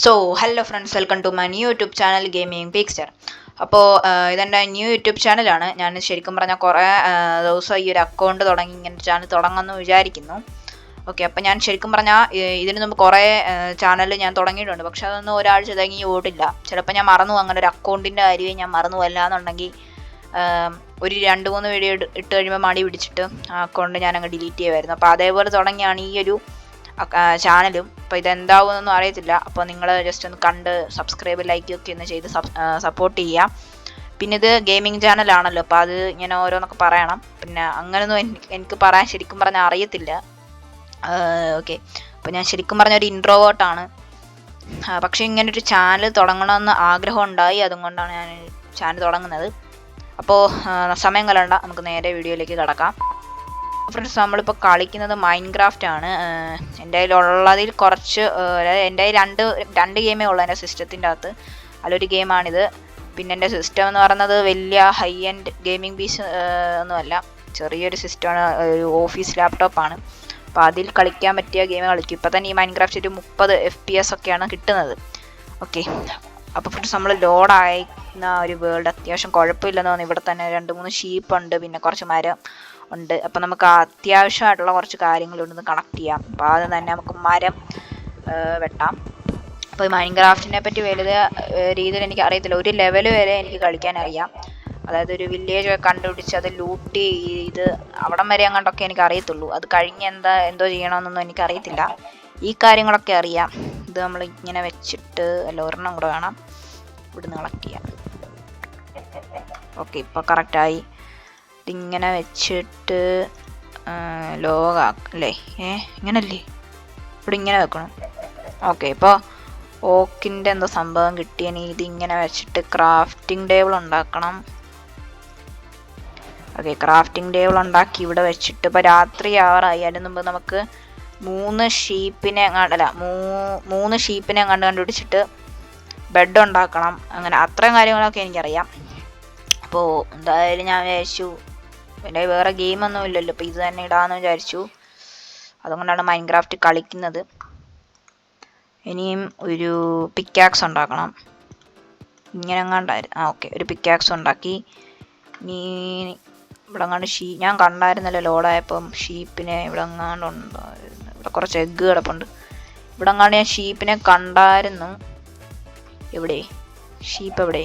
So hello friends, welcome to my new YouTube channel gaming picture. അപ്പോൾ ഇതെൻ്റെ new YouTube ചാനലാണ്. ഞാൻ ശരിക്കും പറഞ്ഞാൽ കുറേ ദിവസം ഈ ഒരു അക്കൗണ്ട് തുടങ്ങി ഇങ്ങനെ ചാനൽ തുടങ്ങുമെന്ന് വിചാരിക്കുന്നു. ഓക്കെ, അപ്പോൾ ഞാൻ ശരിക്കും പറഞ്ഞാൽ ഇതിന് മുമ്പ് കുറേ ചാനൽ ഞാൻ തുടങ്ങിയിട്ടുണ്ട്. പക്ഷെ അതൊന്നും ഒരാഴ്ച തങ്ങി ഓടില്ല. ചിലപ്പോൾ ഞാൻ മറന്നു, അങ്ങനെ ഒരു അക്കൗണ്ടിൻ്റെ കാര്യമേ ഞാൻ മറന്നു. അല്ലാന്നുണ്ടെങ്കിൽ ഒരു 2-3 വീഡിയോ ഇട്ട് കഴിയുമ്പോൾ മടി പിടിച്ചിട്ട് ആ അക്കൗണ്ട് ഞാനങ്ങ് ഡിലീറ്റ് ചെയ്യുമായിരുന്നു. അപ്പോൾ അതേപോലെ തുടങ്ങിയാണ് ഈ ഒരു ചാനലും. അപ്പോൾ ഇതെന്താവുമെന്നൊന്നും അറിയത്തില്ല. അപ്പോൾ നിങ്ങൾ ജസ്റ്റ് ഒന്ന് കണ്ട് സബ്സ്ക്രൈബ് ലൈക്കൊക്കെ ഒന്ന് ചെയ്ത് സപ്പോർട്ട് ചെയ്യാം. പിന്നെ ഇത് ഗെയിമിംഗ് ചാനലാണല്ലോ, അപ്പോൾ അത് ഇങ്ങനെ ഓരോന്നൊക്കെ പറയണം. പിന്നെ അങ്ങനെയൊന്നും എനിക്ക് പറയാൻ ശരിക്കും പറഞ്ഞാൽ അറിയത്തില്ല. ഓക്കെ, അപ്പോൾ ഞാൻ ശരിക്കും പറഞ്ഞ ഒരു ഇൻട്രോവേർട്ടാണ്. പക്ഷേ ഇങ്ങനൊരു ചാനൽ തുടങ്ങണമെന്ന് ആഗ്രഹം ഉണ്ടായി, അതുകൊണ്ടാണ് ഞാൻ ചാനൽ തുടങ്ങുന്നത്. അപ്പോൾ സമയം കളയണ്ട, നമുക്ക് നേരെ വീഡിയോയിലേക്ക് കിടക്കാം. ഫ്രണ്ട്സ്, നമ്മളിപ്പോൾ കളിക്കുന്നത് മൈൻക്രാഫ്റ്റ് ആണ്. എൻ്റെ കയ്യിലുള്ളതിൽ കുറച്ച്, അതായത് എൻ്റെ കയ്യിൽ രണ്ട് ഗെയിമേ ഉള്ളൂ എൻ്റെ സിസ്റ്റത്തിൻ്റെ അകത്ത്. അതിലൊരു ഗെയിമാണിത്. പിന്നെ എൻ്റെ സിസ്റ്റം എന്ന് പറയുന്നത് വലിയ ഹൈ എൻഡ് ഗെയിമിംഗ് പീസ് ഒന്നുമല്ല, ചെറിയൊരു സിസ്റ്റമാണ്, ഒരു ഓഫീസ് ലാപ്ടോപ്പാണ്. അപ്പോൾ അതിൽ കളിക്കാൻ പറ്റിയ ഗെയിം കളിക്കും. ഇപ്പോൾ തന്നെ ഈ മൈൻക്രാഫ്റ്റ് ഒരു 30 FPS ഒക്കെയാണ് കിട്ടുന്നത്. ഓക്കെ, അപ്പോൾ ഫ്രണ്ട്സ്, നമ്മൾ ലോഡായിരുന്ന ഒരു വേൾഡ് അത്യാവശ്യം കുഴപ്പമില്ലെന്ന് തോന്നുന്നു. ഇവിടെ തന്നെ 2-3 ഷീപ്പ് ഉണ്ട്, പിന്നെ കുറച്ച് മരം ഉണ്ട്. അപ്പോൾ നമുക്ക് അത്യാവശ്യമായിട്ടുള്ള കുറച്ച് കാര്യങ്ങളുണ്ടെന്ന് കണക്ട് ചെയ്യാം. അപ്പോൾ ആദ്യം തന്നെ നമുക്ക് മരം വെട്ടാം. അപ്പോൾ മൈൻക്രാഫ്റ്റിനെ പറ്റി വലുത് രീതിയിൽ എനിക്ക് അറിയത്തില്ല. ഒരു ലെവൽ വരെ എനിക്ക് കളിക്കാൻ അറിയാം. അതായത് ഒരു വില്ലേജ് കണ്ടുപിടിച്ച് അത് ലൂട്ട് ചെയ്ത് അവിടം വരെ അങ്ങോട്ടൊക്കെ എനിക്ക് അറിയത്തുള്ളൂ. അത് കഴിഞ്ഞ് എന്തോ ചെയ്യണമെന്നൊന്നും എനിക്കറിയത്തില്ല. ഈ കാര്യങ്ങളൊക്കെ അറിയാം. ഇത് നമ്മൾ ഇങ്ങനെ വെച്ചിട്ട് ഒരെണ്ണം കൂടെ വേണം ഇവിടുന്ന് കളക്ട് ചെയ്യാം. ഓക്കെ, ഇപ്പോൾ കറക്റ്റായി. ഇതിങ്ങനെ വെച്ചിട്ട് ലോഗാക്കല്ലേ? ഇങ്ങനല്ലേ? ഇവിടെ ഇങ്ങനെ വെക്കണം. ഓക്കെ, ഇപ്പോൾ ഓക്കിൻ്റെ എന്തോ സംഭവം കിട്ടിയനി. ഇതിങ്ങനെ വെച്ചിട്ട് ക്രാഫ്റ്റിംഗ് ടേബിൾ ഉണ്ടാക്കണം. ഓക്കെ, ക്രാഫ്റ്റിംഗ് ടേബിൾ ഉണ്ടാക്കി ഇവിടെ വെച്ചിട്ട് ഇപ്പോൾ രാത്രി ആവാറായി. അതിന് മുമ്പ് നമുക്ക് 3 ഷീപ്പിനെ കണ്ടുപിടിച്ചിട്ട് ബെഡ് ഉണ്ടാക്കണം. അങ്ങനെ അത്രയും കാര്യങ്ങളൊക്കെ എനിക്കറിയാം. അപ്പോൾ എന്തായാലും ഞാൻ വിചാരിച്ചു, എൻ്റെ വേറെ ഗെയിമൊന്നും ഇല്ലല്ലോ, അപ്പോൾ ഇത് തന്നെ ഇടാമെന്ന് വിചാരിച്ചു. അതുകൊണ്ടാണ് മൈൻക്രാഫ്റ്റ് കളിക്കുന്നത്. ഇനിയും ഒരു പിക്കാക്സ് ഉണ്ടാക്കണം. ഇങ്ങനെ എങ്ങാണ്ടായിരുന്നു. ഓക്കെ, ഒരു പിക്കാക്സ് ഉണ്ടാക്കി. ഇനി ഇവിടെ എങ്ങാണ്ട് ഞാൻ കണ്ടായിരുന്നല്ലോ ലോഡായപ്പം ഷീപ്പിനെ ഇവിടെ എങ്ങാണ്ടുണ്ടായിരുന്നു. ഇവിടെ കുറച്ച് എഗ്ഗ് കിടപ്പുണ്ട്. ഇവിടെ എങ്ങാണ്ട് ഞാൻ ഷീപ്പിനെ കണ്ടായിരുന്നു. എവിടെ ഷീപ്പ്? എവിടെ?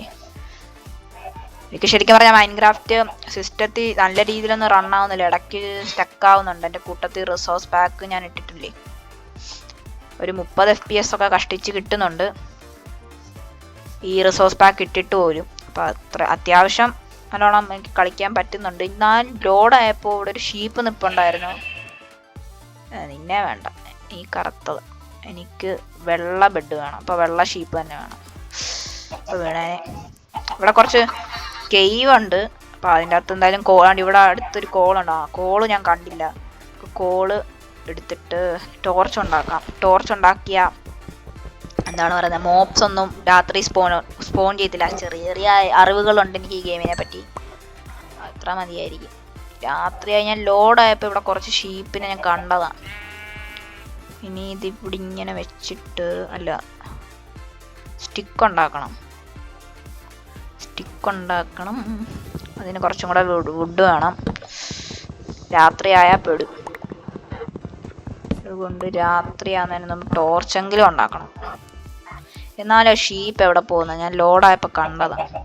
എനിക്ക് ശരിക്കും പറഞ്ഞാൽ മൈൻക്രാഫ്റ്റ് സിസ്റ്റത്തിൽ നല്ല രീതിയിലൊന്നും റൺ ആവുന്നില്ല, ഇടയ്ക്ക് സ്റ്റക്ക് ആവുന്നുണ്ട്. എൻ്റെ കൂട്ടത്തിൽ റിസോഴ്സ് പാക്ക് ഞാൻ ഇട്ടിട്ടില്ലേ, ഒരു 30 FPS ഒക്കെ കഷ്ടിച്ച് കിട്ടുന്നുണ്ട് ഈ റിസോഴ്സ് പാക്ക് ഇട്ടിട്ട് പോലും. അപ്പോൾ അത്യാവശ്യം നല്ലോണം എനിക്ക് കളിക്കാൻ പറ്റുന്നുണ്ട്. എന്നാൽ ലോഡായപ്പോൾ ഇവിടെ ഒരു ഷീപ്പ് നിൽപ്പുണ്ടായിരുന്നു. നിന്നെ വേണ്ട, ഈ കറുത്തത്. എനിക്ക് വെള്ള ബെഡ് വേണം. അപ്പോൾ വെള്ള ഷീപ്പ് തന്നെ വേണം. അപ്പോൾ വേണേ ഇവിടെ കുറച്ച് കേവ് ഉണ്ട്. അപ്പോൾ അതിൻ്റെ അകത്ത് എന്തായാലും ഇവിടെ അടുത്തൊരു കോളുണ്ട്. ആ കോള് ഞാൻ കണ്ടില്ല. കോള് എടുത്തിട്ട് ടോർച്ച് ഉണ്ടാക്കാം. ടോർച്ച് ഉണ്ടാക്കിയ എന്താണ് പറയുന്നത്, മോബ്സ് ഒന്നും രാത്രി സ്പോൺ ചെയ്തില്ല. ചെറിയ ചെറിയ അറിവുകളുണ്ട് എനിക്ക് ഈ ഗെയിമിനെ പറ്റി. അത്ര മതിയായിരിക്കും. രാത്രിയായി ഞാൻ ലോഡായപ്പോൾ ഇവിടെ കുറച്ച് ഷീപ്പിനെ ഞാൻ കണ്ടതാണ്. ഇനി ഇതിവിടെ ഇങ്ങനെ വെച്ചിട്ട് സ്റ്റിക്ക് ഉണ്ടാക്കണം. അതിന് കുറച്ചും കൂടെ വുഡ് വേണം. രാത്രിയായാൽ പെടും. അതുകൊണ്ട് രാത്രിയാകുന്നതിന് നമുക്ക് ടോർച്ചെങ്കിലും ഉണ്ടാക്കണം. എന്നാലും ഷീപ്പ് എവിടെ പോകുന്നത്? ഞാൻ ലോഡായപ്പോൾ കണ്ടതാണ്.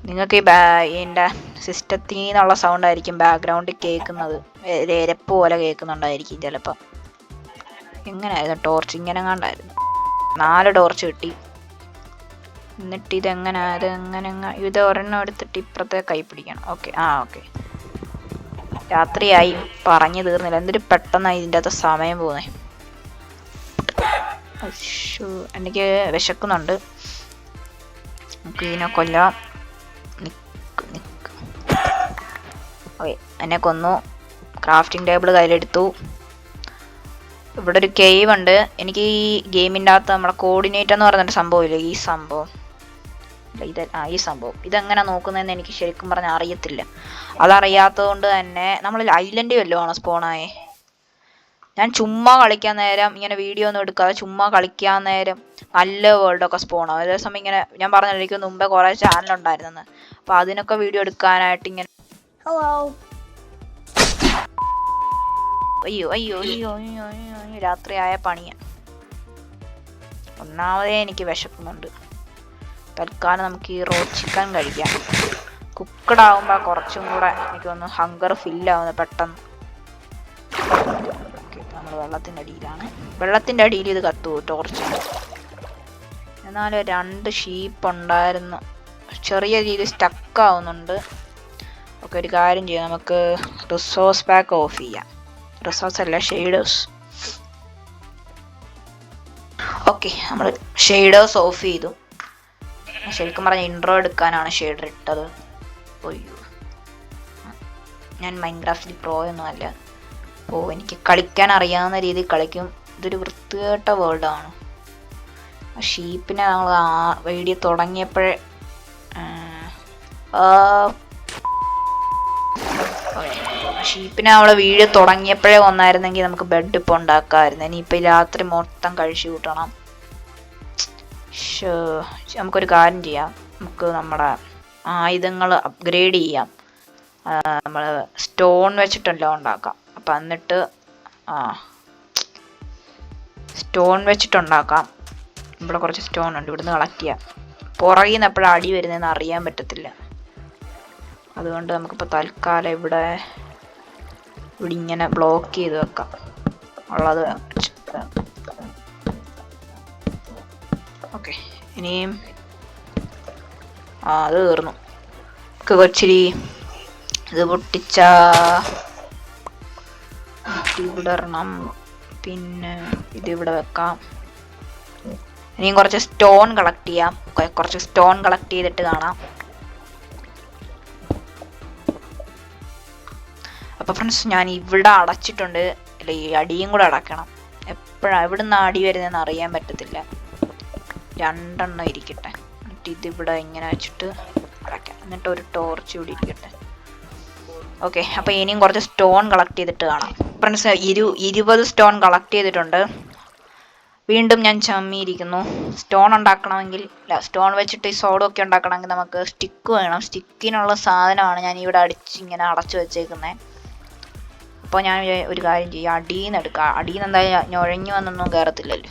നിങ്ങൾക്ക് എൻ്റെ സിസ്റ്റത്തിൽ നിന്നുള്ള സൗണ്ട് ആയിരിക്കും ബാക്ക്ഗ്രൗണ്ടിൽ കേൾക്കുന്നത്. എരപ്പ് പോലെ കേൾക്കുന്നുണ്ടായിരിക്കും ചിലപ്പോൾ. എങ്ങനെയായിരുന്നു ടോർച്ച്? ഇങ്ങനെ കണ്ടായിരുന്നു. 4 ടോർച്ച് കിട്ടി. എന്നിട്ട് ഇത് ഒരെണ്ണം എടുത്തിട്ട് ഇപ്പുറത്തെ കൈ പിടിക്കണം. Okay, okay. രാത്രിയായി, പറഞ്ഞു തീർന്നില്ല. എന്തൊരു പെട്ടെന്നായി ഇതിൻ്റെ അകത്ത് സമയം പോകുന്നേ. എനിക്ക് വിശക്കുന്നുണ്ട്. നമുക്ക് ഇതിനെ കൊല്ലാം. ഓക്കെ, എന്നെ കൊന്നു. ക്രാഫ്റ്റിംഗ് ടേബിൾ കയ്യിലെടുത്തു. ഇവിടെ ഒരു കേവ് ഉണ്ട്. എനിക്ക് ഈ ഗെയിമിൻ്റെ അകത്ത് നമ്മുടെ കോർഡിനേറ്റർ എന്ന് പറഞ്ഞൊരു സംഭവമില്ലേ, ഈ സംഭവം ഇതെങ്ങനെ നോക്കുന്നതെന്ന് എനിക്ക് ശരിക്കും പറഞ്ഞാൽ അറിയത്തില്ല. അതറിയാത്തത് കൊണ്ട് തന്നെ നമ്മൾ ഐലൻഡ് വല്ലതും ആണ് സ്പോണായേ. ഞാൻ ചുമ്മാ കളിക്കാൻ നേരം ഇങ്ങനെ വീഡിയോ ഒന്നും എടുക്കാതെ ചുമ്മാ കളിക്കാൻ നേരം നല്ല വേൾഡൊക്കെ സ്പോണാവും. അതേസമയം ഇങ്ങനെ ഞാൻ പറഞ്ഞല്ലോ എനിക്ക് മുമ്പേ കുറേ ചാനലുണ്ടായിരുന്നെന്ന്. അപ്പോൾ അതിനൊക്കെ വീഡിയോ എടുക്കാനായിട്ട് ഇങ്ങനെ അയ്യോ അയ്യോ അയ്യോ അയ്യോ അയ്യോ രാത്രിയായ പണിയാണ്. ഒന്നാമതേ എനിക്ക് വിശക്കുന്നുണ്ട്. തൽക്കാലം നമുക്ക് ഈ റോഡ് ചിക്കൻ കഴിക്കാം. കുക്കഡ് ആകുമ്പോൾ കുറച്ചും കൂടെ എനിക്കൊന്ന് ഹങ്കർ ഫില്ലാവുന്നത് പെട്ടെന്ന്. നമ്മൾ വെള്ളത്തിൻ്റെ അടിയിലാണ്. വെള്ളത്തിൻ്റെ അടിയിൽ ഇത് കത്തുവോ ടോർച്ച്? എന്നാലും 2 ഷീപ്പ് ഉണ്ടായിരുന്നു. ചെറിയ രീതിയിൽ സ്റ്റക്ക് ആവുന്നുണ്ട്. ഓക്കെ, ഒരു കാര്യം ചെയ്യാം, നമുക്ക് റിസോഴ്സ് പാക്ക് ഓഫ് ചെയ്യാം. റിസോഴ്സ് അല്ല, ഷെയ്ഡേഴ്സ്. ഓക്കെ, നമ്മൾ ഷെയ്ഡേഴ്സ് ഓഫ് ചെയ്തു. ശരിക്കും പറഞ്ഞ ഇൻട്രോ എടുക്കാനാണ് ഷെയ്ഡർ ഇട്ടത്. ഒയ്യോ, ഞാൻ മൈൻക്രാഫ്റ്റിൽ പ്രോ ഒന്നും അല്ല. അപ്പോൾ എനിക്ക് കളിക്കാൻ അറിയാവുന്ന രീതിയിൽ കളിക്കും. ഇതൊരു വൃത്തികെട്ട വേൾഡാണ്. ഷീപ്പിനെ നമ്മൾ വീഡിയോ തുടങ്ങിയപ്പോഴേ ഷീപ്പിനെ നമ്മൾ വീഡിയോ തുടങ്ങിയപ്പോഴേ വന്നായിരുന്നെങ്കിൽ നമുക്ക് ബെഡ് ഇപ്പോൾ ഉണ്ടാക്കാമായിരുന്നു. ഇനിയിപ്പോൾ രാത്രി മൊത്തം കഴിച്ചു കൂട്ടണം. നമുക്കൊരു കാര്യം ചെയ്യാം, നമുക്ക് നമ്മുടെ ആയുധങ്ങൾ അപ്ഗ്രേഡ് ചെയ്യാം. നമ്മൾ സ്റ്റോൺ വെച്ചിട്ടല്ലോ ഉണ്ടാക്കാം. അപ്പം എന്നിട്ട് സ്റ്റോൺ വെച്ചിട്ടുണ്ടാക്കാം. ഇവിടെ കുറച്ച് സ്റ്റോൺ ഉണ്ട്, ഇവിടുന്ന് കളക്ട് ചെയ്യാം. പുറകിൽ നിന്ന് എപ്പോഴാണ് അടി വരുന്നതെന്ന് അറിയാൻ പറ്റത്തില്ല. അതുകൊണ്ട് നമുക്കിപ്പോൾ തൽക്കാലം ഇവിടെ ഇങ്ങനെ ബ്ലോക്ക് ചെയ്ത് വെക്കാം. ഉള്ളത് ഓക്കെ. ഇനിയും അത് തീർന്നു. ഇച്ചിരി ഇത് പൊട്ടിച്ച ഇവിടെ ഇടണം. പിന്നെ ഇതിവിടെ വെക്കാം. ഇനിയും കുറച്ച് സ്റ്റോൺ കളക്ട് ചെയ്യാം. കുറച്ച് സ്റ്റോൺ കളക്ട് ചെയ്തിട്ട് കാണാം. അപ്പോൾ ഫ്രണ്ട്സ്, ഞാൻ ഇവിടെ അടച്ചിട്ടുണ്ട്. അല്ല, ഈ അടിയും കൂടെ അടയ്ക്കണം. എപ്പോഴാണ് എവിടുന്ന് അടി വരുന്നതെന്ന് അറിയാൻ പറ്റത്തില്ല. 2 എണ്ണം ഇരിക്കട്ടെ. എന്നിട്ട് ഇതിവിടെ ഇങ്ങനെ വെച്ചിട്ട് അടയ്ക്കാം. എന്നിട്ട് ഒരു ടോർച്ച് ഇവിടെ ഇരിക്കട്ടെ. ഓക്കെ, അപ്പോൾ ഇനിയും കുറച്ച് സ്റ്റോൺ കളക്ട് ചെയ്തിട്ട് കാണാം. ഫ്രണ്ട്സ്, 20 സ്റ്റോൺ കളക്ട് ചെയ്തിട്ടുണ്ട്. വീണ്ടും ഞാൻ ചമ്മിയിരിക്കുന്നു. സ്റ്റോൺ ഉണ്ടാക്കണമെങ്കിൽ സ്റ്റോൺ വെച്ചിട്ട് ഈ സോഡൊക്കെ ഉണ്ടാക്കണമെങ്കിൽ നമുക്ക് സ്റ്റിക്ക് വേണം. സ്റ്റിക്കിനുള്ള സാധനമാണ് ഞാൻ ഇവിടെ ഇങ്ങനെ അടച്ചു വെച്ചേക്കുന്നത്. അപ്പോൾ ഞാൻ ഒരു കാര്യം ചെയ്യാം, അടിയിൽ നിന്ന് എടുക്കാം. അടിയിൽ നിന്ന് എന്തായാലും ഞൊഴഞ്ഞു വന്നൊന്നും കയറത്തില്ലല്ലോ.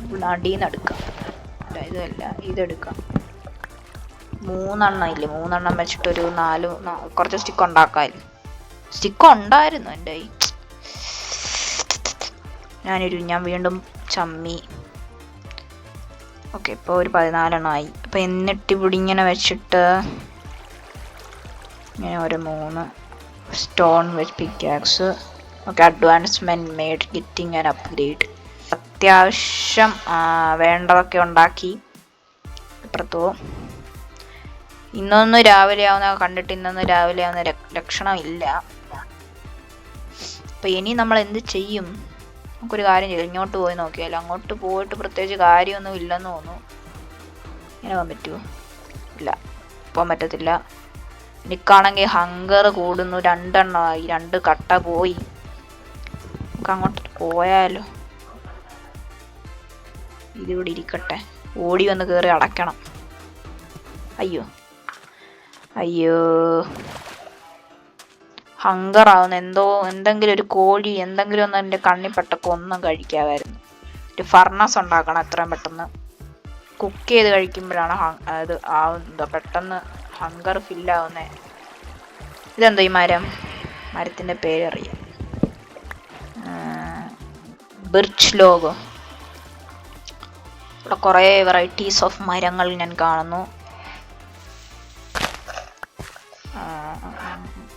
ഇവിടെ അടിയിൽ നിന്ന് എടുക്കാം. ഇതല്ല, ഇതെടുക്കാം. 3 എണ്ണം ഇല്ലേ, 3 എണ്ണം വെച്ചിട്ടൊരു 4 കുറച്ച് സ്റ്റിക്ക് ഉണ്ടാക്കാമല്ലോ. സ്റ്റിക്ക് ഉണ്ടായിരുന്നു എൻ്റെ കയ്യിൽ. ഞാൻ വീണ്ടും ചമ്മി. ഓക്കെ, ഇപ്പോൾ ഒരു 14 എണ്ണമായി. അപ്പോൾ എന്നിട്ട് ഇവിടെ ഇങ്ങനെ വെച്ചിട്ട് ഇങ്ങനെ ഒരു 3 സ്റ്റോൺ വെച്ച് pickaxe. Okay, advancement made getting and upgrade. അത്യാവശ്യം വേണ്ടതൊക്കെ ഉണ്ടാക്കി. ഇപ്പുറത്തോ ഇന്നൊന്നും രാവിലെ ആവുന്ന കണ്ടിട്ട് ഇന്നൊന്നും രാവിലെ ആവുന്ന ലക്ഷണമില്ല. അപ്പോൾ ഇനി നമ്മൾ എന്ത് ചെയ്യും? നമുക്കൊരു കാര്യം ചെയ്യും, ഇങ്ങോട്ട് പോയി നോക്കിയാലോ. അങ്ങോട്ട് പോയിട്ട് പ്രത്യേകിച്ച് കാര്യമൊന്നും ഇല്ലെന്ന് തോന്നുന്നു. ഇങ്ങനെ പോകാൻ പറ്റുമോ? ഇല്ല, പോകാൻ പറ്റത്തില്ല. എനിക്കാണെങ്കിൽ ഹങ്കർ കൂടുന്നു. 2 എണ്ണമായി, 2 കട്ട പോയി. നമുക്ക് അങ്ങോട്ട് പോയാലോ? ഇതിവിടെ ഇരിക്കട്ടെ. ഓടി വന്ന് കയറി അടയ്ക്കണം. അയ്യോ അയ്യോ, ഹങ്കർ ആവുന്ന എന്തെങ്കിലും ഒരു കോഴി എന്തെങ്കിലും ഒന്ന് എൻ്റെ കണ്ണിപ്പെട്ടൊക്കെ ഒന്നും കഴിക്കാമായിരുന്നു. ഒരു ഫർണസ് ഉണ്ടാക്കണം എത്രയും പെട്ടെന്ന്. കുക്ക് ചെയ്ത് കഴിക്കുമ്പോഴാണ് അത് ആവുന്നത്, പെട്ടെന്ന് ഹങ്കർ ഫില്ലാവുന്നേ. ഇതെന്തോ ഈ മരത്തിൻ്റെ പേരറിയാം. Birch logo. ഇവിടെ കുറേ വെറൈറ്റീസ് ഓഫ് മരങ്ങൾ ഞാൻ കാണുന്നു.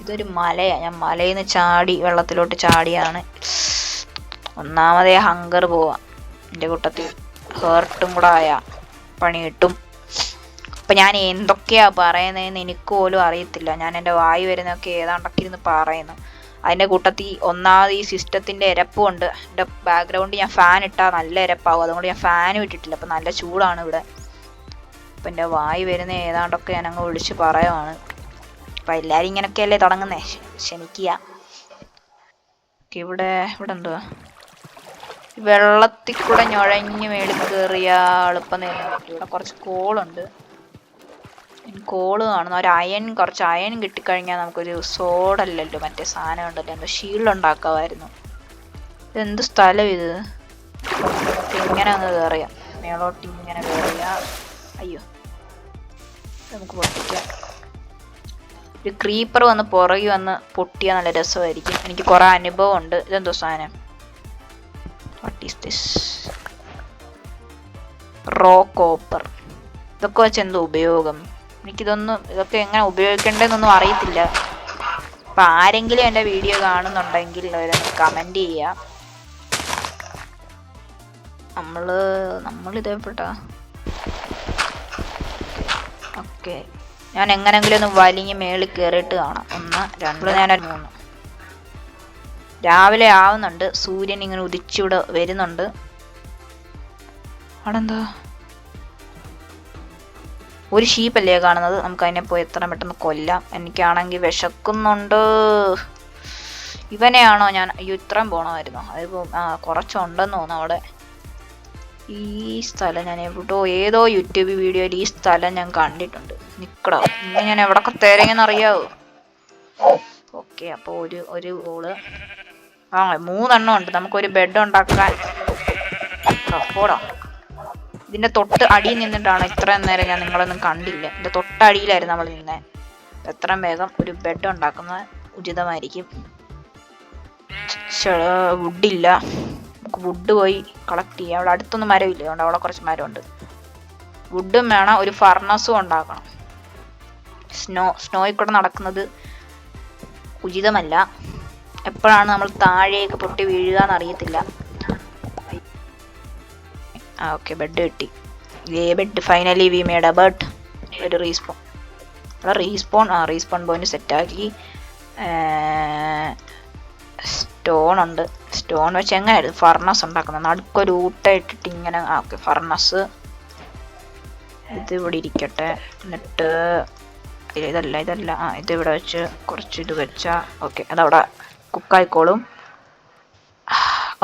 ഇതൊരു മലയാണ്. ഞാൻ മലയിൽ നിന്ന് ചാടി വെള്ളത്തിലോട്ട് ചാടിയാണ്. ഒന്നാമതേ ഹങ്കർ പോവാം. എൻ്റെ കൂട്ടത്തിൽ ഹേർട്ടും കൂടെ ആയ പണി കിട്ടും. അപ്പം ഞാൻ എന്തൊക്കെയാണ് പറയുന്നതെന്ന് എനിക്ക് പോലും അറിയത്തില്ല. ഞാൻ എൻ്റെ വായി വരുന്നതൊക്കെ ഏതാണ്ടൊക്കെ ഇരുന്ന് പറയുന്നു. അതിൻ്റെ കൂട്ടത്തിൽ ഒന്നാമത് ഈ സിസ്റ്റത്തിൻ്റെ ഇരപ്പുണ്ട്. എൻ്റെ ബാക്ക്ഗ്രൗണ്ട് ഞാൻ ഫാൻ ഇട്ടാൽ നല്ല ഇരപ്പാവും. അതുകൊണ്ട് ഞാൻ ഫാനും ഇട്ടിട്ടില്ല. അപ്പം നല്ല ചൂടാണ് ഇവിടെ. അപ്പം എൻ്റെ വായി വരുന്ന ഏതാണ്ടൊക്കെ ഞാനങ്ങ് വിളിച്ച് പറയുവാണ്. അപ്പം എല്ലാവരും ഇങ്ങനെയൊക്കെയല്ലേ തുടങ്ങുന്നേ, ക്ഷമിക്കുക. ഇവിടെ എന്തുവാ? വെള്ളത്തിൽ കൂടെ ഞൊഴഞ്ഞ് മേളിൽ കയറിയ എളുപ്പം നേടാൻ പറ്റും. ഇവിടെ കുറച്ച് കോളുണ്ട്. കോള് കാണുന്നു. കുറച്ച് അയൺ കിട്ടിക്കഴിഞ്ഞാൽ നമുക്കൊരു സോഡല്ലല്ലോ, മറ്റേ സാധനം ഉണ്ടല്ലോ, എന്തോ ഷീൽഡ് ഉണ്ടാക്കാമായിരുന്നു. ഇതെന്ത് സ്ഥലം ഇത്? ഇങ്ങനെ അങ്ങ് കയറിയ മേളോട്ട് ഇങ്ങനെ കയറിയ. അയ്യോ, നമുക്ക് പൊട്ടിക്കാം. ഒരു ക്രീപ്പർ വന്ന് പുറകെ വന്ന് പൊട്ടിയാൽ നല്ല രസമായിരിക്കും. എനിക്ക് കുറെ അനുഭവം ഉണ്ട്. ഇതെന്തോ സാധനം? What is this? Raw copper. ഇതൊക്കെ വെച്ച് എന്തോ ഉപയോഗം? ഇതൊക്കെ എങ്ങനെ ഉപയോഗിക്കേണ്ടതെന്നൊന്നും അറിയത്തില്ല. അപ്പം ആരെങ്കിലും എൻ്റെ വീഡിയോ കാണുന്നുണ്ടെങ്കിൽ അവരൊന്ന് കമൻറ്റ് ചെയ്യുക. നമ്മളിതേപ്പെട്ടാ ഓക്കെ. ഞാൻ എങ്ങനെങ്കിലും ഒന്ന് വലിഞ്ഞ് മേളിൽ കയറിയിട്ട് കാണാം. 1 2 ഞാൻ 3. രാവിലെ ആവുന്നുണ്ട്. സൂര്യൻ ഇങ്ങനെ ഉദിച്ചിവിടെ വരുന്നുണ്ട്. അവിടെ എന്താ? ഒരു ഷീപ്പല്ലേ കാണുന്നത്? നമുക്ക് അതിനെ പോയി എത്ര പെട്ടെന്ന് കൊല്ലാം. എനിക്കാണെങ്കിൽ വിശക്കുന്നുണ്ട്. ഇവനെയാണോ ഞാൻ? അയ്യോ, ഇത്രയും പോണമായിരുന്നു. അതിപ്പോൾ കുറച്ചുണ്ടെന്ന് തോന്നുന്നു അവിടെ. ഈ സ്ഥലം ഞാൻ ഏതോ യൂട്യൂബ് വീഡിയോയിൽ ഈ സ്ഥലം ഞാൻ കണ്ടിട്ടുണ്ട്. നിക്കടോ, ഇങ്ങനെ ഞാൻ എവിടൊക്കെ തിരങ്ങെന്ന് അറിയാവോ? ഓക്കെ, അപ്പോൾ ഒരു ഗോള് 3 എണ്ണം ഉണ്ട്. നമുക്കൊരു ബെഡ് ഉണ്ടാക്കാൻ. പോടാ. ഇതിന്റെ തൊട്ട് അടിയിൽ നിന്നിട്ടാണ് ഇത്രയും നേരം ഞാൻ നിങ്ങളൊന്നും കണ്ടില്ല. ഇതിന്റെ തൊട്ടടിയിലായിരുന്നു നമ്മൾ നിന്നെ. എത്രയും വേഗം ഒരു ബെഡ് ഉണ്ടാക്കുന്നത് ഉചിതമായിരിക്കും. വുഡില്ല. നമുക്ക് വുഡ് പോയി കളക്ട് ചെയ്യാം. അവിടെ അടുത്തൊന്നും മരമില്ല, അതുകൊണ്ട് അവിടെ കുറച്ച് മരമുണ്ട്. വുഡും വേണം. ഒരു ഫർണസും ഉണ്ടാക്കണം. സ്നോയിൽ കൂടെ നടക്കുന്നത് ഉചിതമല്ല. എപ്പോഴാണ് നമ്മൾ താഴേക്ക് പൊട്ടി വീഴുക എന്നറിയത്തില്ല. ഓക്കെ, ബെഡ് കിട്ടി. Bed finally we made A bed. ഒരു റീസ്പോൺ പോയിന്റ് സെറ്റാക്കി. സ്റ്റോൺ ഉണ്ട്. സ്റ്റോൺ വെച്ച് എങ്ങനെയായിരുന്നു ഫർണസ് ഉണ്ടാക്കുന്നത്? നടുക്കൊരു ഊട്ട ഇട്ടിട്ട് ഇങ്ങനെ. ഓക്കെ, ഫർണസ് ഇത് ഇവിടെ ഇരിക്കട്ടെ. എന്നിട്ട് ഇതല്ല ഇതിവിടെ വെച്ച് കുറച്ച് ഇത് വെച്ചാ ഓക്കെ, അതവിടെ കുക്കായിക്കോളും.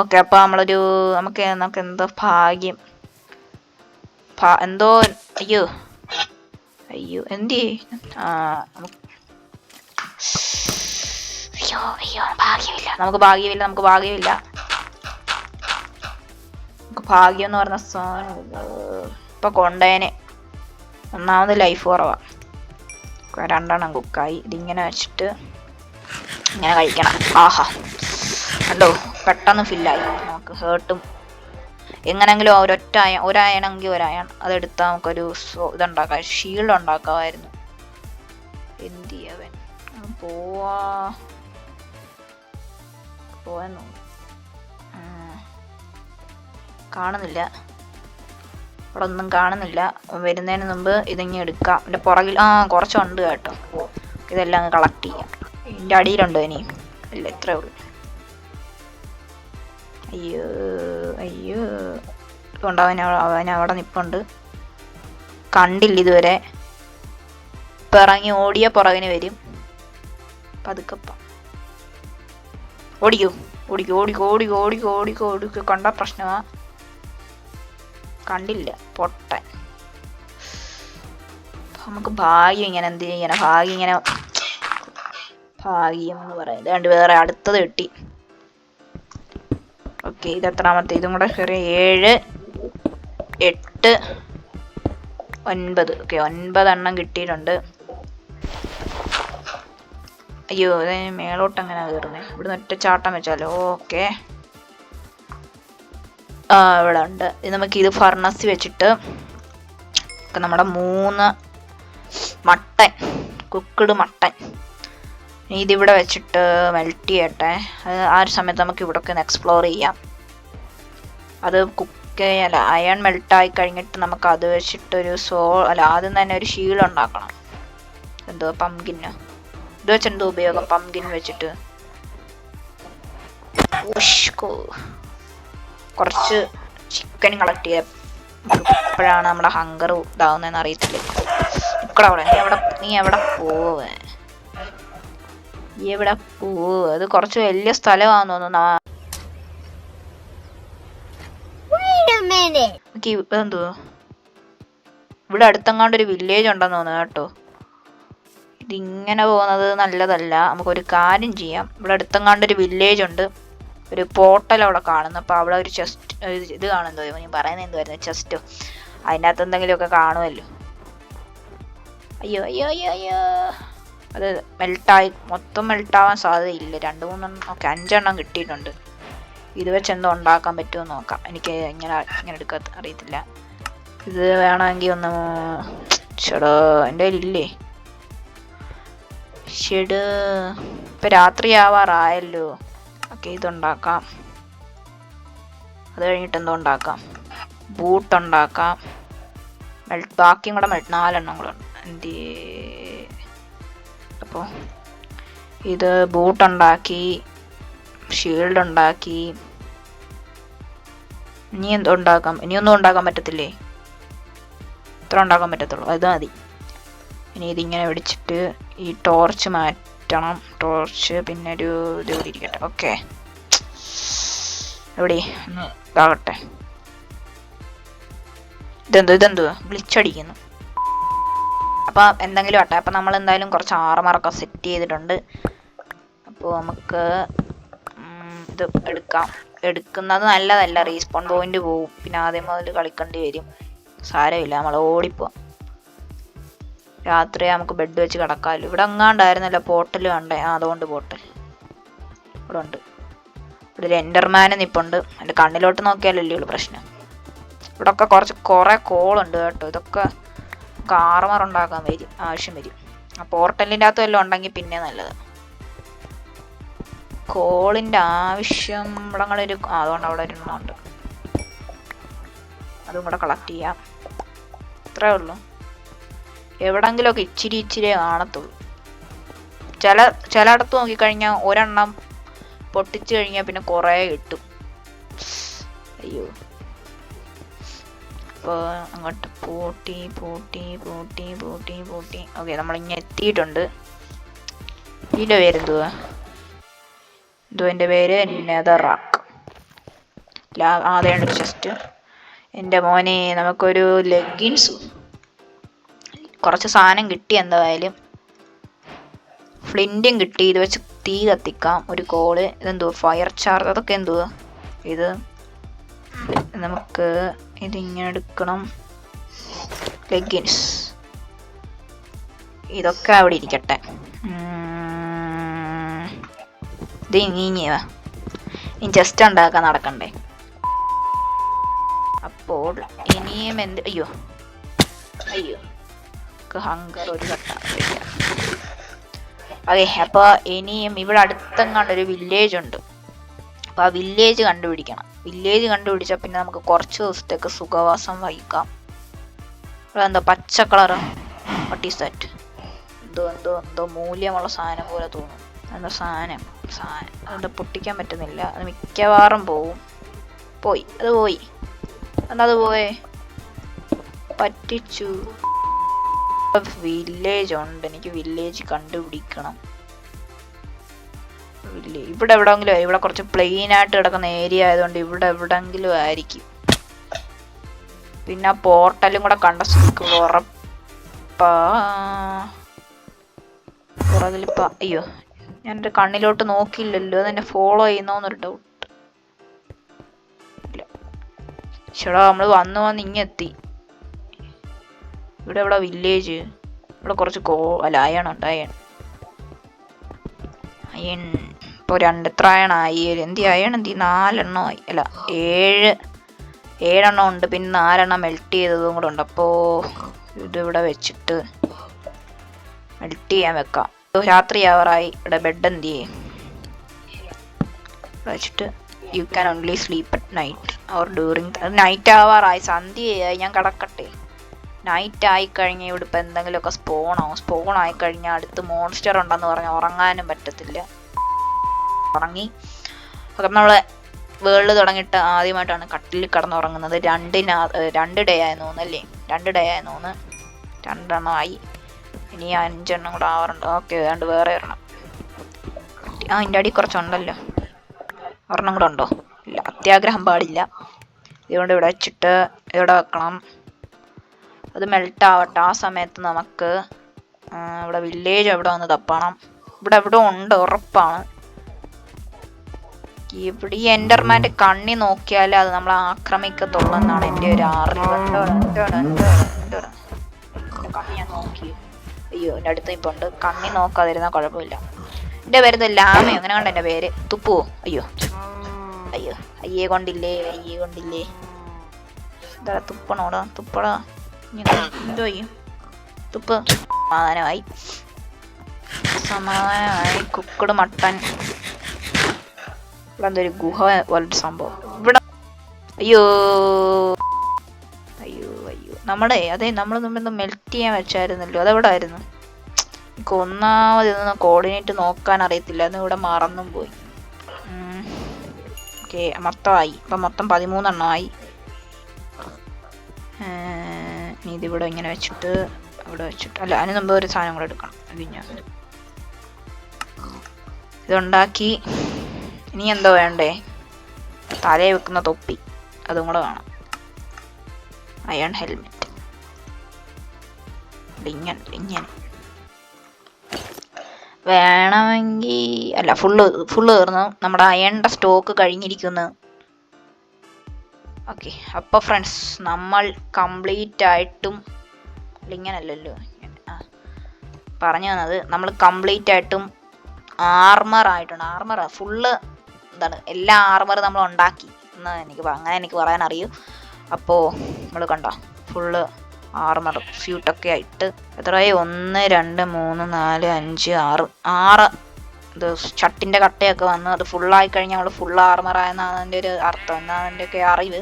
ഓക്കെ, അപ്പൊ നമുക്ക് എന്തോ ഭാഗ്യം. എന്തോ അയ്യോ എന്തി നമുക്ക് ഭാഗ്യമില്ല. ഭാഗ്യം എന്ന് പറഞ്ഞ സാധനം ഇപ്പൊ കൊണ്ടേനെ. ഒന്നാമത് ലൈഫ് കുറവാ. 2 എണ്ണം കുക്കായി. ഇതിങ്ങനെ വെച്ചിട്ട് ഇങ്ങനെ കഴിക്കണം. ആഹാ, കണ്ടോ, പെട്ടെന്ന് ഫില്ലായി. നമുക്ക് ഹേർട്ടും എങ്ങനെങ്കിലും ഒരായണെങ്കിൽ അതെടുത്താൽ നമുക്കൊരു ഇതുണ്ടാക്കാം, ഷീൽഡ് ഉണ്ടാക്കാമായിരുന്നു. എന്ത് ചെയ്യാൻ പോവാൻ കാണുന്നില്ല. അവിടെ ഒന്നും കാണുന്നില്ല. വരുന്നതിന് മുമ്പ് ഇതിങ്ങ് എടുക്കാം. എൻ്റെ പുറകിൽ കുറച്ചുണ്ട് കേട്ടോ. ഇതെല്ലാം അങ്ങ് കളക്ട് ചെയ്യാം. ഇതിൻ്റെ അടിയിലുണ്ടോ ഇനി? ഇല്ല, ഇത്രേ ഉള്ളൂ. അയ്യോ കൊണ്ട് അവൻ അവിടെ നിൽപ്പുണ്ട്. കണ്ടില്ല ഇതുവരെ. പിറങ്ങി ഓടിയ പുറകിന് വരും. പതുക്കപ്പ ഓടിക്കോ. കണ്ട പ്രശ്നമാ. കണ്ടില്ല, പൊട്ടൻ. നമുക്ക് ഭാഗ്യം ഇങ്ങനെ എന്ത് ചെയ്യണം? ഭാഗ്യം എന്ന് പറയുന്നത് കണ്ട് വേറെ അടുത്തത് കിട്ടി. ഓക്കെ, ഇത് എത്രാമത്തെ? ഇതും കൂടെ കയറി 7 8 9. ഓക്കെ, 9 എണ്ണം കിട്ടിയിട്ടുണ്ട്. അയ്യോ, മേളോട്ട് എങ്ങനെ കയറുന്നേ? ഇവിടുന്ന് ഒറ്റ ചാട്ടം വെച്ചാലോ. ഓക്കെ, ഇവിടെ ഉണ്ട്. ഇത് ഫർണസ് വെച്ചിട്ട് നമ്മുടെ 3 മട്ടൻ, കുക്ക്ഡ് മട്ടൻ ഇതിവിടെ വെച്ചിട്ട് മെൽറ്റ് ചെയ്യട്ടെ. ആ ഒരു സമയത്ത് നമുക്ക് ഇവിടെയൊക്കെ ഒന്ന് എക്സ്പ്ലോർ ചെയ്യാം. അത് അയൺ മെൽട്ടായി കഴിഞ്ഞിട്ട് നമുക്ക് അത് വെച്ചിട്ടൊരു ആദ്യം തന്നെ ഒരു ഷീൽഡ് ഉണ്ടാക്കണം. എന്തോ പംകിന് ഇത് വെച്ച് എന്തോ ഉപയോഗം? പംകിൻ വെച്ചിട്ട് കുറച്ച് ചിക്കൻ കളക്ട് ചെയ്യാം. എപ്പോഴാണ് നമ്മുടെ ഹങ്കർ ഇതാവുന്നതെന്ന് അറിയത്തില്ല. നീ എവിടെ പോവേ? എവിടെ പോവോ? അത് കുറച്ച് വലിയ സ്ഥലമാണെന്ന് തോന്നുന്നു. എന്തുവാ ഇവിടെ അടുത്തെങ്ങാണ്ട് ഒരു വില്ലേജ് ഉണ്ടെന്ന് തോന്നുന്നു കേട്ടോ. ഇതിങ്ങനെ പോകുന്നത് നല്ലതല്ല. നമുക്കൊരു കാര്യം ചെയ്യാം. ഇവിടെ അടുത്തെങ്ങാണ്ട് ഒരു വില്ലേജ് ഉണ്ട്. ഒരു പോർട്ടൽ അവിടെ കാണുന്നു. അപ്പോൾ അവിടെ ഒരു ചെസ്റ്റ് ഇത് കാണുന്നതോ ഞാൻ പറയുന്നത് എന്തുവായിരുന്നു, ചെസ്റ്റോ. അതിൻ്റെ അകത്ത് എന്തെങ്കിലുമൊക്കെ കാണുമല്ലോ. അയ്യോ അയ്യോ അയ്യോ അയ്യോ, അത് മൊത്തം മെൽട്ടാവാൻ സാധ്യതയില്ല. 2 3 ഓക്കെ 5 എണ്ണം കിട്ടിയിട്ടുണ്ട്. ഇത് വെച്ച് എന്തോ ഉണ്ടാക്കാൻ പറ്റുമോ നോക്കാം. എനിക്ക് ഇങ്ങനെ എടുക്കാൻ അറിയത്തില്ല. ഇത് വേണമെങ്കിൽ ഒന്ന് ചേടോ എൻ്റെ കയ്യിലില്ലേ. ഷെഡ് ഇപ്പം രാത്രിയാവാറായല്ലോ. ഓക്കെ ഇതുണ്ടാക്കാം. അത് കഴിഞ്ഞിട്ട് എന്തോ ഉണ്ടാക്കാം, ബൂട്ട് ഉണ്ടാക്കാം. ബാക്കിയും കൂടെ 4 എണ്ണം കൂടെ ഉണ്ട്. അപ്പോൾ ഇത് ബൂട്ടുണ്ടാക്കി, ഷീൽഡ് ഉണ്ടാക്കി. ഇനി എന്തോ ഉണ്ടാക്കാം? ഇനിയൊന്നും ഉണ്ടാക്കാൻ പറ്റത്തില്ലേ? ഇത്ര ഉണ്ടാക്കാൻ പറ്റത്തുള്ളൂ. അത് മതി. ഇനി ഇതിങ്ങനെ പിടിച്ചിട്ട് ഈ ടോർച്ച് മാറ്റണം. ടോർച്ച് പിന്നെ ഒരു ഇത് കൂടി ഇരിക്കട്ടെ. ഓക്കെ എവിടെ ഒന്ന് ഇതാകട്ടെ. ഇതെന്തുവാ ഗ്ലിച്ചടിക്കുന്നു. അപ്പം എന്തെങ്കിലും ആട്ടെ. അപ്പം നമ്മൾ എന്തായാലും കുറച്ച് ആർമറൊക്കെ സെറ്റ് ചെയ്തിട്ടുണ്ട്. അപ്പോൾ നമുക്ക് ഇത് എടുക്കാം. എടുക്കുന്നത് നല്ലതല്ല, റീസ്പോൺ പോയിന്റ് പോവും. പിന്നെ ആദ്യം മുതൽ കളിക്കേണ്ടി വരും. സാരമില്ല, നമ്മൾ ഓടിപ്പോവാം. രാത്രി നമുക്ക് ബെഡ് വെച്ച് കിടക്കാമല്ലോ. ഇവിടെ എങ്ങാണ്ടായിരുന്നല്ലോ പോർട്ടൽ കണ്ടേ. അതുകൊണ്ട് പോർട്ടൽ ഇവിടെ ഉണ്ട്. ഇവിടെ ഒരു എൻഡർമാന് നിപ്പുണ്ട്. എൻ്റെ കണ്ണിലോട്ട് നോക്കിയാലല്ലേ ഉള്ളൂ പ്രശ്നം. ഇവിടെ ഒക്കെ കുറേ കോളുണ്ട് കേട്ടോ. ഇതൊക്കെ നമുക്ക് ആർമർ ഉണ്ടാക്കാൻ ആവശ്യം വരും. ആ പോർട്ടലിൻ്റെ അകത്ത് വല്ലതും ഉണ്ടെങ്കിൽ പിന്നെ നല്ലത്. കോളിൻ്റെ ആവശ്യം ഇവിടങ്ങളൊരു അതുകൊണ്ട് അവിടെ ഒരു എണ്ണമുണ്ട്. അതും കൂടെ കളക്ട് ചെയ്യാം. ഇത്രേ ഉള്ളൂ. എവിടെങ്കിലുമൊക്കെ ഇച്ചിരി കാണത്തുള്ളൂ. ചിലയിടത്ത് നോക്കിക്കഴിഞ്ഞാൽ ഒരെണ്ണം പൊട്ടിച്ചു കഴിഞ്ഞാൽ പിന്നെ കുറേ കിട്ടും. അയ്യോ, അപ്പോൾ അങ്ങോട്ട് പൂട്ടി. ഓക്കെ നമ്മളിങ്ങനെ എത്തിയിട്ടുണ്ട്. ഇതിൻ്റെ പേരെന്തുവാ? എൻ്റെ പേര് നെതറാക്ക്. അതേണ്ട ചെസ്റ്റ്. എൻ്റെ മോനെ നമുക്കൊരു ലെഗിൻസ് കുറച്ച് സാധനം കിട്ടി. എന്തായാലും ഫ്ലിൻറ്റും കിട്ടി. ഇത് വെച്ച് തീ കത്തിക്കാം. ഒരു കോള്. ഇതെന്തുവാ? Fire charge. അതൊക്കെ എന്തുവാ? ഇത് നമുക്ക് ഇതിങ്ങനെ എടുക്കണം. ലെഗിൻസ് ഇതൊക്കെ അവിടെ ഇരിക്കട്ടെ. ഇത് ഇനി ജസ്റ്റ് ഉണ്ടാക്കാൻ നടക്കണ്ടേ. അപ്പോൾ ഇനിയും അയ്യോ ഹങ്കർ ഒരു ഘട്ടം. ഓക്കെ, അപ്പോൾ ഇനിയും ഇവിടെ അടുത്തെങ്ങാണ്ടൊരു വില്ലേജ് ഉണ്ട്. അപ്പോൾ ആ വില്ലേജ് കണ്ടുപിടിക്കണം. വില്ലേജ് കണ്ടുപിടിച്ചാൽ പിന്നെ നമുക്ക് കുറച്ച് ദിവസത്തേക്ക് സുഖവാസം വഹിക്കാം. ഇവിടെ എന്തോ പച്ച കളറ്, വാട്ട് ഈസ് ദാറ്റ്? എന്തോ മൂല്യമുള്ള സാധനം പോലെ തോന്നും. എന്തോ സാധനം അതെന്തോ പൊട്ടിക്കാൻ പറ്റുന്നില്ല. അത് മിക്കവാറും പോയി. അത് പോയേ, പറ്റിച്ചു. വില്ലേജ് ഉണ്ട്. എനിക്ക് വില്ലേജ് കണ്ടുപിടിക്കണം. ഇവിടെ എവിടെയെങ്കിലും. ഇവിടെ കുറച്ച് പ്ലെയിൻ ആയിട്ട് കിടക്കുന്ന ഏരിയ ആയതുകൊണ്ട് ഇവിടെ എവിടെങ്കിലും ആയിരിക്കും. പിന്നെ പോർട്ടലും കൂടെ കണ്ട പുറകിലിപ്പ അയ്യോ ഞാൻ എൻ്റെ കണ്ണിലോട്ട് നോക്കിയില്ലല്ലോ. അതെന്നെ ഫോളോ ചെയ്യുന്നോന്നൊരു ഡൗട്ട്. ഇല്ല ചേടാ, നമ്മൾ വന്ന് ഇങ്ങെത്തി. ഇവിടെ വില്ലേജ്. ഇവിടെ കുറച്ച് അയണുണ്ട്. അയൺ ഇപ്പോൾ 2 എത്ര അയണായി? എന്തി 4 എണ്ണമായി. അല്ല 7 എണ്ണം ഉണ്ട്. പിന്നെ 4 എണ്ണം മെൽറ്റ് ചെയ്തതും കൂടെ ഉണ്ട്. അപ്പോൾ ഇതിവിടെ വെച്ചിട്ട് മെൽറ്റ് ചെയ്യാൻ വെക്കാം. രാത്രി ആവറായി. ഇവിടെ ബെഡ് എന്ത് ചെയ്യും വെച്ചിട്ട് you can only sleep at night or during. Night ആവാറായി, സന്ധ്യയായി. ഞാൻ കിടക്കട്ടെ. നൈറ്റ് ആയിക്കഴിഞ്ഞാൽ ഇവിടെ ഇപ്പം എന്തെങ്കിലുമൊക്കെ സ്പോൺ ആയിക്കഴിഞ്ഞാൽ അടുത്ത് മോൺസ്റ്റർ ഉണ്ടെന്ന് പറഞ്ഞാൽ ഉറങ്ങാനും പറ്റത്തില്ല. ഉറങ്ങി അപ്പം നമ്മൾ വേൾഡ് തുടങ്ങിയിട്ട് ആദ്യമായിട്ടാണ് കട്ടിൽ കിടന്നുറങ്ങുന്നത്. 2 ഡേ ആയെന്ന് തോന്നുന്നല്ലേ? 2 ഡേ ആയെന്ന് തോന്നുന്നു. 2 എണ്ണമായി. ഇനി 5 എണ്ണം കൂടെ ആവാറുണ്ട്. ഓക്കെ, വേണ്ട വേറെ ഒരെണ്ണം. ഇതിൻ്റെ അടി കുറച്ചുണ്ടല്ലോ. ഒരെണ്ണം കൂടെ ഉണ്ടോ? ഇല്ല, അത്യാഗ്രഹം പാടില്ല. ഇതുകൊണ്ട് ഇവിടെ വെച്ചിട്ട് ഇവിടെ വെക്കണം. അത് മെൽട്ട് ആവട്ടെ. ആ സമയത്ത് നമുക്ക് ഇവിടെ വില്ലേജ് എവിടെ വന്ന് തപ്പണം. ഇവിടെ എവിടെ ഉണ്ട് ഉറപ്പാണ്. ഇവിടെ ഈ എൻഡർമാൻ്റെ കണ്ണി നോക്കിയാൽ അത് നമ്മളെ ആക്രമിക്കത്തുള്ളൂ എന്നാണ് എൻ്റെ ഒരു അറിവ്. കണ്ണി ഞാൻ നോക്കി. അയ്യോ, എൻ്റെ അടുത്ത് ഇപ്പം ഉണ്ട്. കണ്ണി നോക്കാതിരുന്നാൽ കുഴപ്പമില്ല. എൻ്റെ പേര് ലാമയോ അങ്ങനെ കണ്ട എൻ്റെ പേര്. തുപ്പുവോ? അയ്യോ അയ്യോ, അയ്യേ കൊണ്ടില്ലേ, അയ്യേ കൊണ്ടില്ലേ. എന്താ തുപ്പണോടാ, തുപ്പടാ. എന്തോ ചെയ്യും? തുപ്പ്. സമാധാനമായി. Cooked mutton. ഇവിടെ എന്തൊരു ഗുഹ പോലൊരു സംഭവം ഇവിടെ. അയ്യോ അയ്യോ അയ്യോ, നമ്മൾ മുമ്പ് മെൽറ്റ് ചെയ്യാൻ വെച്ചായിരുന്നല്ലോ, അതെവിടെ ആയിരുന്നു? എനിക്ക് ഒന്നാമത് ഇതൊന്ന് കോർഡിനേറ്റ് നോക്കാൻ അറിയത്തില്ല, എന്ന് ഇവിടെ മറന്നും പോയി. ഓക്കെ, മൊത്തമായി. ഇപ്പം മൊത്തം 13 എണ്ണമായി. ഇനി ഇതിവിടെ ഇങ്ങനെ വെച്ചിട്ട് അവിടെ വെച്ചിട്ട്, അല്ല അതിന് മുമ്പ് ഒരു സാധനം കൂടെ എടുക്കണം. ഇതുണ്ടാക്കി. ഇനി എന്തോ വേണ്ടേ? തലയിൽ വെക്കുന്ന തൊപ്പി, അതും കൂടെ വേണം. Iron helmet. ഇങ്ങനെ വേണമെങ്കിൽ, അല്ല ഫുള്ള് തീർന്നു. നമ്മുടെ അയണിൻ്റെ സ്റ്റോക്ക് കഴിഞ്ഞിരിക്കുന്നു. ഓക്കെ, അപ്പോൾ ഫ്രണ്ട്സ്, നമ്മൾ കംപ്ലീറ്റ് ആയിട്ടും ഇങ്ങനല്ലല്ലോ പറഞ്ഞു തന്നത്, നമ്മൾ കംപ്ലീറ്റ് ആയിട്ടും ആർമർ ആയിട്ടുണ്ട്. ആർമർ ഫുള്ള് എന്താണ്, എല്ലാ ആർമർ നമ്മൾ ഉണ്ടാക്കി എന്ന് അങ്ങനെ എനിക്ക് പറയാൻ അറിയൂ. അപ്പോൾ നമ്മൾ കണ്ടോ, ഫുള്ള് ആർമർ സ്യൂട്ടൊക്കെ ആയിട്ട് എത്രയായി? 1 2 3 4 5 6 ഇത് ഷട്ടിൻ്റെ കട്ടയൊക്കെ വന്ന് അത് ഫുള്ളായി കഴിഞ്ഞാൽ നമ്മൾ ഫുൾ ആർമറായെന്നാണ് അതിൻ്റെ ഒരു അർത്ഥം, എന്നാണ് എൻ്റെ ഒക്കെ അറിവ്.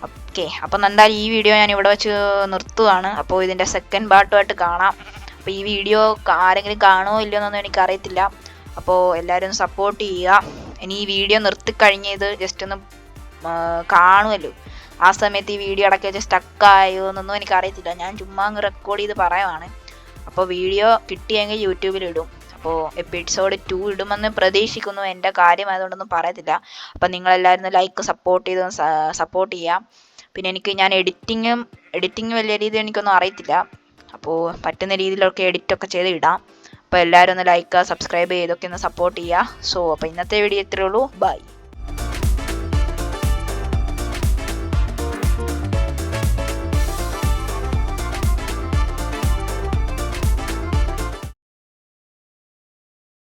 ഓക്കെ, അപ്പം എന്തായാലും ഈ വീഡിയോ ഞാൻ ഇവിടെ വെച്ച് നിർത്തുകയാണ്. അപ്പോൾ ഇതിൻ്റെ സെക്കൻഡ് പാർട്ടുമായിട്ട് കാണാം. അപ്പോൾ ഈ വീഡിയോ ആരെങ്കിലും കാണുമോ ഇല്ലയോ എന്നൊന്നും എനിക്കറിയത്തില്ല. അപ്പോൾ എല്ലാവരും സപ്പോർട്ട് ചെയ്യുക. ഇനി ഈ വീഡിയോ നിർത്തിക്കഴിഞ്ഞ് ഇത് ജസ്റ്റ് ഒന്ന് കാണുമല്ലോ, ആ സമയത്ത് ഈ വീഡിയോ ഇടയ്ക്ക് വെച്ച് സ്റ്റക്കായോ എന്നൊന്നും എനിക്കറിയത്തില്ല. ഞാൻ ചുമ്മാ അങ്ങ് റെക്കോർഡ് ചെയ്ത് പറയുവാണ്. അപ്പോൾ വീഡിയോ കിട്ടിയെങ്കിൽ യൂട്യൂബിൽ ഇടും. അപ്പോൾ എപ്പിസോഡ് 2 ഇടുമെന്ന് പ്രതീക്ഷിക്കുന്നു. എൻ്റെ കാര്യമായതുകൊണ്ടൊന്നും പറയത്തില്ല. അപ്പം നിങ്ങളെല്ലാവരും ലൈക്ക് സപ്പോർട്ട് ചെയ്യാം. പിന്നെ ഞാൻ എഡിറ്റിങ് വലിയ രീതിയിൽ എനിക്കൊന്നും അറിയത്തില്ല. അപ്പോൾ പറ്റുന്ന രീതിയിലൊക്കെ എഡിറ്റൊക്കെ ചെയ്ത് ഇടാം. അപ്പോൾ എല്ലാവരും ഒന്ന് ലൈക്ക് സബ്സ്ക്രൈബ് ചെയ്തൊക്കെ ഒന്ന് സപ്പോർട്ട് ചെയ്യുക. അപ്പോൾ ഇന്നത്തെ വീഡിയോ ഇത്രയേ ഉള്ളൂ. ബൈ.